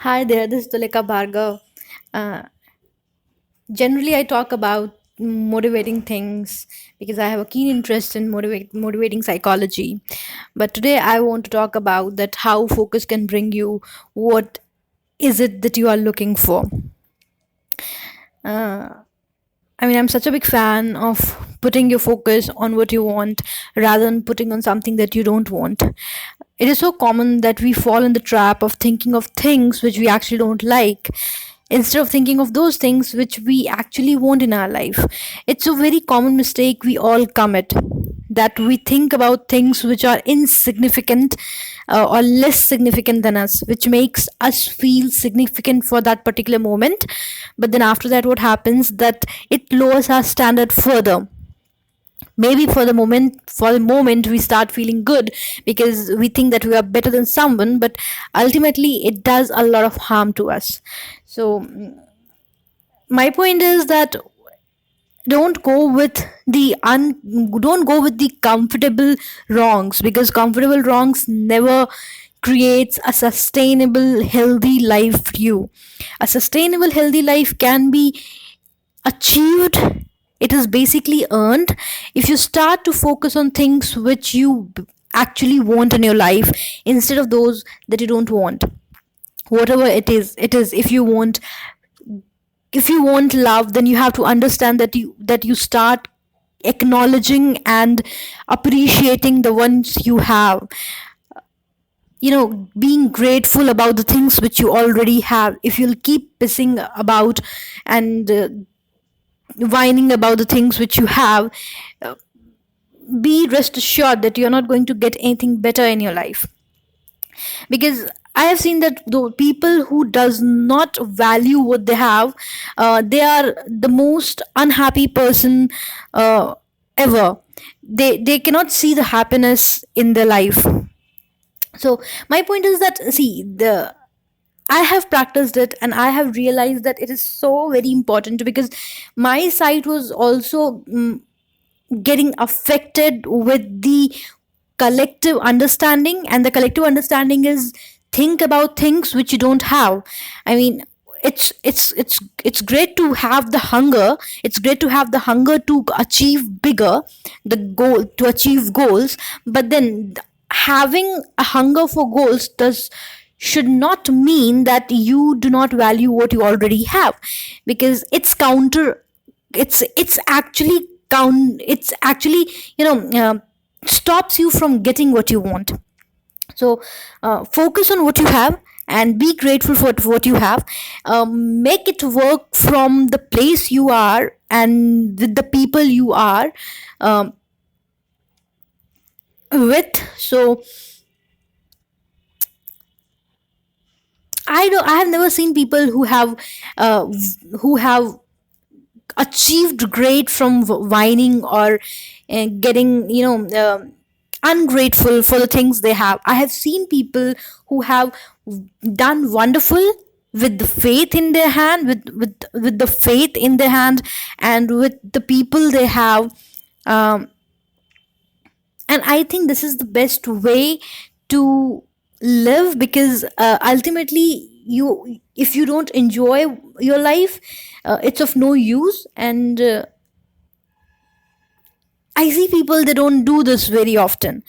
Hi there, this is Tulika Bhargav. Uh, Generally, I talk about motivating things because I have a keen interest in motivating psychology. But today, I want to talk about that how focus can bring you what is it that you are looking for. I'm such a big fan of putting your focus on what you want rather than putting on something that you don't want. It is so common that we fall in the trap of thinking of things which we actually don't like instead of thinking of those things which we actually want in our life. It's a very common mistake we all commit, that we think about things which are insignificant or less significant than us, which makes us feel significant for that particular moment. But then after that, what happens that it lowers our standard further. Maybe for the moment we start feeling good because we think that we are better than someone, but ultimately it does a lot of harm to us. So my point is that don't go with don't go with the comfortable wrongs, because comfortable wrongs never creates a sustainable healthy life for you. A sustainable healthy life can be achieved, it is basically earned, if you start to focus on things which you actually want in your life instead of those that you don't want. Whatever it is, if you want love, then you have to understand that you start acknowledging and appreciating the ones you have, being grateful about the things which you already have. If you'll keep pissing about and whining about the things which you have, be rest assured that you're not going to get anything better in your life. Because I have seen that the people who does not value what they have, they are the most unhappy person ever. They cannot see the happiness in their life. So my point is that, see, the I have practiced it and I have realized that it is so very important, because my sight was also getting affected with the collective understanding, and the collective understanding is think about things which you don't have. I mean, it's great to have the hunger, it's great to have the hunger to achieve bigger, the goal to achieve goals, but then having a hunger for goals does should not mean that you do not value what you already have, because it's counter, it's actually it's actually, stops you from getting what you want. So focus on what you have and be grateful for what you have. Make it work from the place you are and with the people you are with. So I have never seen people who have achieved great from whining or getting, ungrateful for the things they have. I have seen people who have done wonderful with the faith in their hand, with the faith in their hand, and with the people they have. um, and I think this is the best way to live, because ultimately, you if you don't enjoy your life, it's of no use. And I see people, they don't do this very often.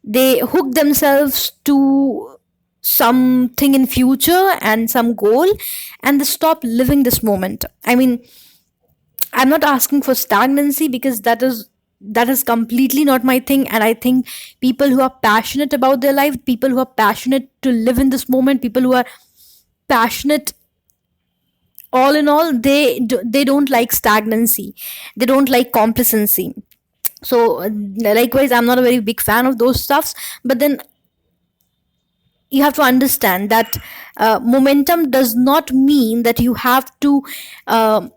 They hook themselves to something in future and some goal, and they stop living this moment. I mean, I'm not asking for stagnancy, because that is completely not my thing. And I think people who are passionate about their life, people who are passionate to live in this moment, people who are passionate, all in all, they don't like stagnancy, they don't like complacency. So likewise, I'm not a very big fan of those stuffs. But then you have to understand that momentum does not mean that uh,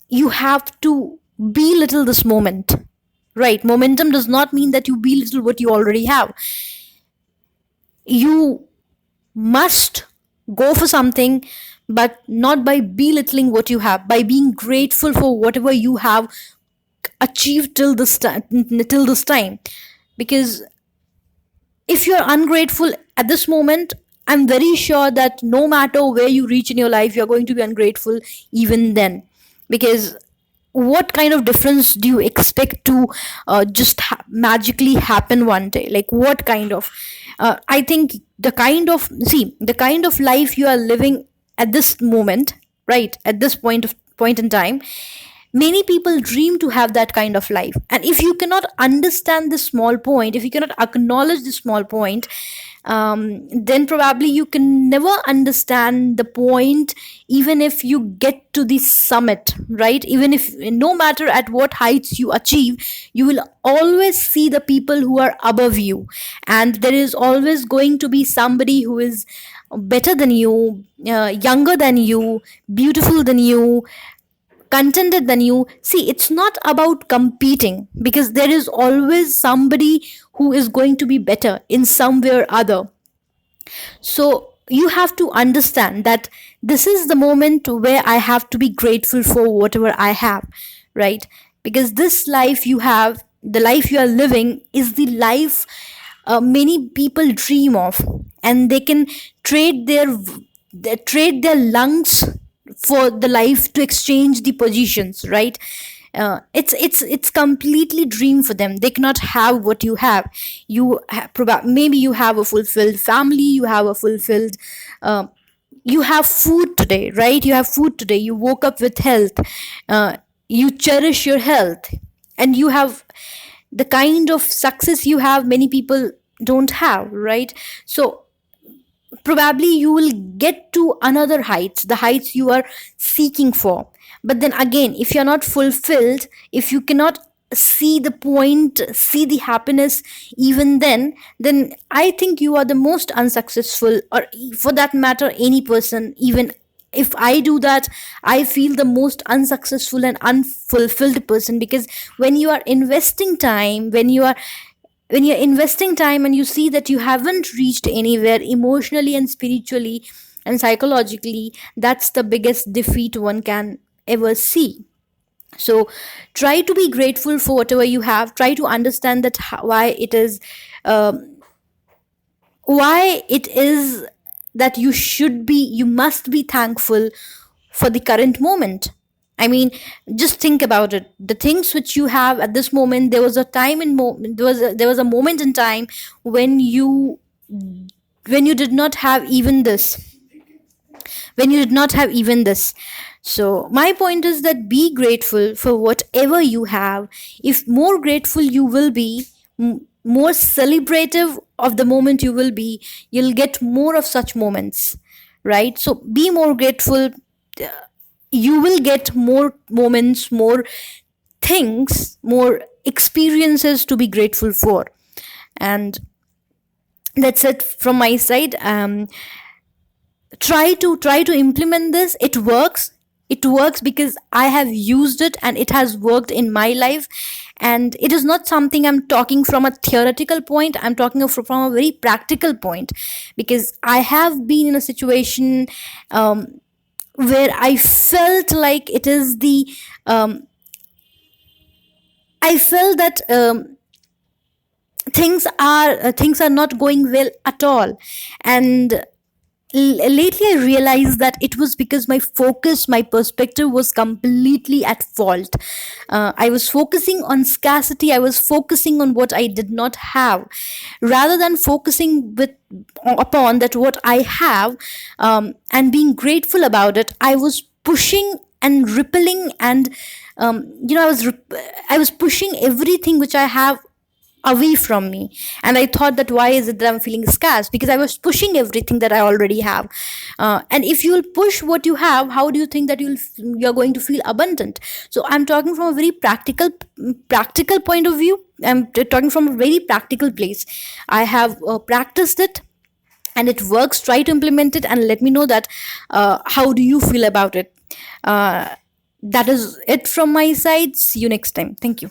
you have to belittle this moment, right? Momentum does not mean that you belittle what you already have. You must go for something, but not by belittling what you have, by being grateful for whatever you have achieved till this time. Because if you're ungrateful at this moment, I'm very sure that no matter where you reach in your life, you're going to be ungrateful even then. Because what kind of difference do you expect to just magically happen one day? Like, what kind of I think the kind of life you are living at this moment, right, at this point in time, many people dream to have that kind of life. And if you cannot understand this small point, if you cannot acknowledge this small point, then probably you can never understand the point, even if you get to the summit, right? Even if, no matter at what heights you achieve, you will always see the people who are above you, and there is always going to be somebody who is better than you, younger than you, beautiful than you, contented than you. See, it's not about competing, because there is always somebody who is going to be better in some way or other. So you have to understand that this is the moment where I have to be grateful for whatever I have, right? Because this life you have, the life you are living, is the life many people dream of, and they can trade trade their lungs for the life to exchange the positions, right? It's completely dream for them. They cannot have what you have. Maybe you have a fulfilled family, you have a fulfilled uh, you have food today, right? You have food today, you woke up with health, you cherish your health, and you have the kind of success you have, many people don't have, right? So probably you will get to another heights, the heights you are seeking for. But then again, if you're not fulfilled, if you cannot see the point, see the happiness even then I think you are the most unsuccessful, or for that matter any person. Even if I do that, I feel the most unsuccessful and unfulfilled person. Because when you are investing time, when you're investing time and you see that you haven't reached anywhere emotionally and spiritually and psychologically, that's the biggest defeat one can ever see. So try to be grateful for whatever you have. Try to understand that um, why it is that you must be thankful for the current moment. I mean, just think about it. The things which you have at this moment, there was a time in there was a moment in time when you did not have even this, when you did not have even this. So my point is that be grateful for whatever you have. If more grateful you will be, more celebrative of the moment you will be, you'll get more of such moments, right? So be more grateful. You will get more moments, more things, more experiences to be grateful for. And that's it from my side. Try to implement this. It works because I have used it and it has worked in my life. And it is not something I'm talking from a theoretical point, I'm talking from a very practical point. Because I have been in a situation where I felt like it is the I felt that things are not going well at all. And lately I realized that it was because my perspective was completely at fault. I was focusing on scarcity, I was focusing on what I did not have, rather than focusing upon that what I have, and being grateful about it. I was pushing and rippling, and I was pushing everything which I have away from me. And I thought that why is it that I'm feeling scarce? Because I was pushing everything that I already have. And if you'll push what you have, how do you think that you're going to feel abundant? So I'm talking from a very practical point of view. I'm talking from a very practical place. I have practiced it and it works. Try to implement it and let me know that how do you feel about it. That is it from my side. See you next time. Thank you.